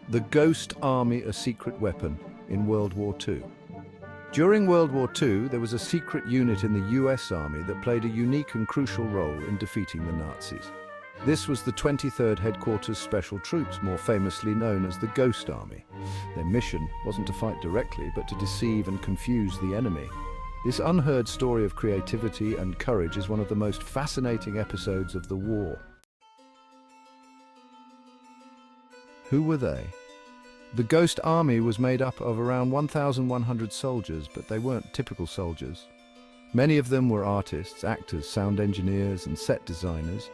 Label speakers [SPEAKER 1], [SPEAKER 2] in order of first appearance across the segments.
[SPEAKER 1] The Ghost Army, a secret weapon in World War II. During World War II, there was a secret unit in the US Army that played a unique and crucial role in defeating the Nazis. This was the 23rd Headquarters Special Troops, more famously known as the Ghost Army. Their mission wasn't to fight directly, but to deceive and confuse the enemy. This unheard story of creativity and courage is one of the most fascinating episodes of the war. Who were they? The Ghost Army was made up of around 1,100 soldiers, but they weren't typical soldiers. Many of them were artists, actors, sound engineers, and set designers.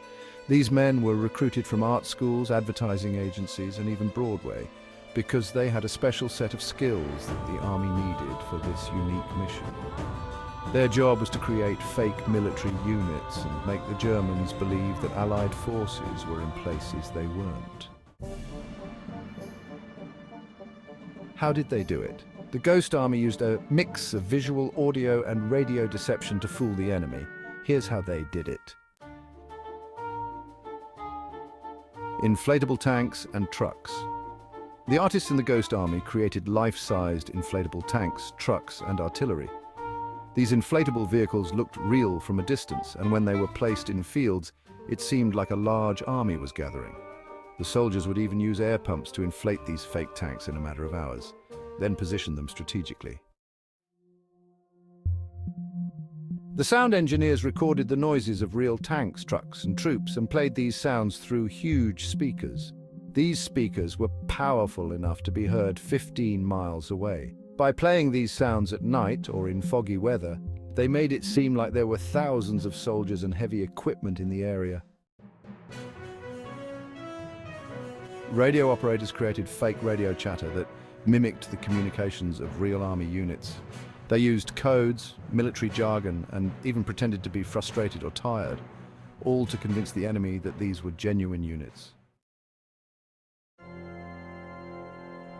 [SPEAKER 1] These men were recruited from art schools, advertising agencies, and even Broadway, because they had a special set of skills that the Army needed for this unique mission. Their job was to create fake military units and make the Germans believe that Allied forces were in places they weren't. How did they do it? The Ghost Army used a mix of visual, audio, and radio deception to fool the enemy. Here's how they did it. Inflatable tanks and trucks. The artists in the Ghost Army created life-sized inflatable tanks, trucks, and artillery. These inflatable vehicles looked real from a distance, and when they were placed in fields, it seemed like a large army was gathering. The soldiers would even use air pumps to inflate these fake tanks in a matter of hours, then position them strategically. The sound engineers recorded the noises of real tanks, trucks, and troops and played these sounds through huge speakers. These speakers were powerful enough to be heard 15 miles away. By playing these sounds at night or in foggy weather, they made it seem like there were thousands of soldiers and heavy equipment in the area. Radio operators created fake radio chatter that mimicked the communications of real army units. They used codes, military jargon, and even pretended to be frustrated or tired, all to convince the enemy that these were genuine units.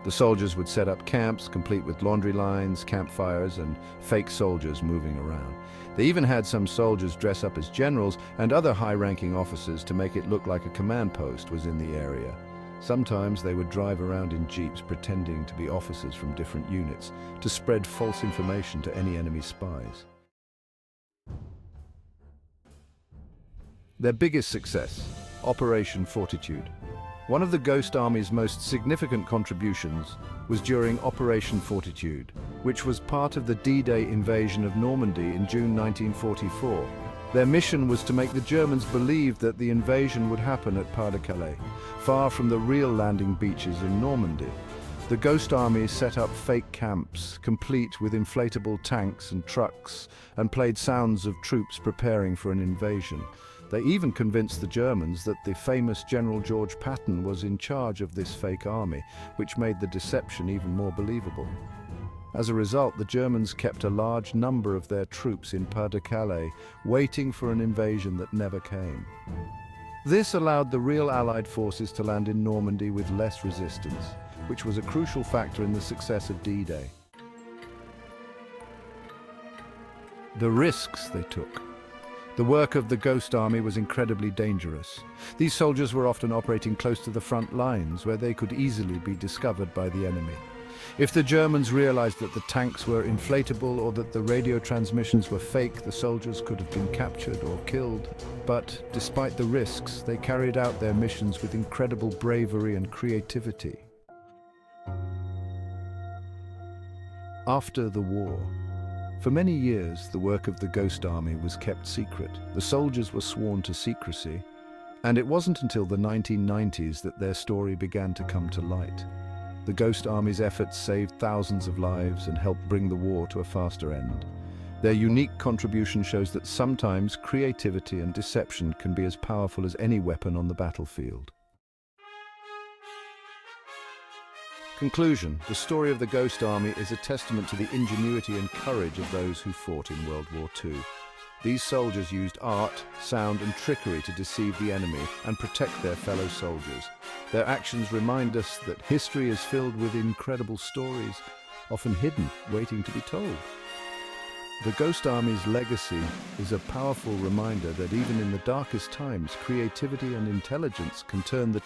[SPEAKER 1] The soldiers would set up camps, complete with laundry lines, campfires, and fake soldiers moving around. They even had some soldiers dress up as generals and other high-ranking officers to make it look like a command post was in the area. Sometimes they would drive around in jeeps pretending to be officers from different units to spread false information to any enemy spies. Their biggest success, Operation Fortitude. One of the Ghost Army's most significant contributions was during Operation Fortitude, which was part of the D-Day invasion of Normandy in June 1944. Their mission was to make the Germans believe that the invasion would happen at Pas-de-Calais, far from the real landing beaches in Normandy. The Ghost Army set up fake camps, complete with inflatable tanks and trucks, and played sounds of troops preparing for an invasion. They even convinced the Germans that the famous General George Patton was in charge of this fake army, which made the deception even more believable. As a result, the Germans kept a large number of their troops in Pas-de-Calais, waiting for an invasion that never came. This allowed the real Allied forces to land in Normandy with less resistance, which was a crucial factor in the success of D-Day. The risks they took. The work of the Ghost Army was incredibly dangerous. These soldiers were often operating close to the front lines, where they could easily be discovered by the enemy. If the Germans realized that the tanks were inflatable or that the radio transmissions were fake, the soldiers could have been captured or killed. But despite the risks, they carried out their missions with incredible bravery and creativity. After the war, for many years, the work of the Ghost Army was kept secret. The soldiers were sworn to secrecy, and it wasn't until the 1990s that their story began to come to light. The Ghost Army's efforts saved thousands of lives and helped bring the war to a faster end. Their unique contribution shows that sometimes creativity and deception can be as powerful as any weapon on the battlefield. Conclusion: the story of the Ghost Army is a testament to the ingenuity and courage of those who fought in World War II. These soldiers used art, sound, and trickery to deceive the enemy and protect their fellow soldiers. Their actions remind us that history is filled with incredible stories, often hidden, waiting to be told. The Ghost Army's legacy is a powerful reminder that even in the darkest times, creativity and intelligence can turn the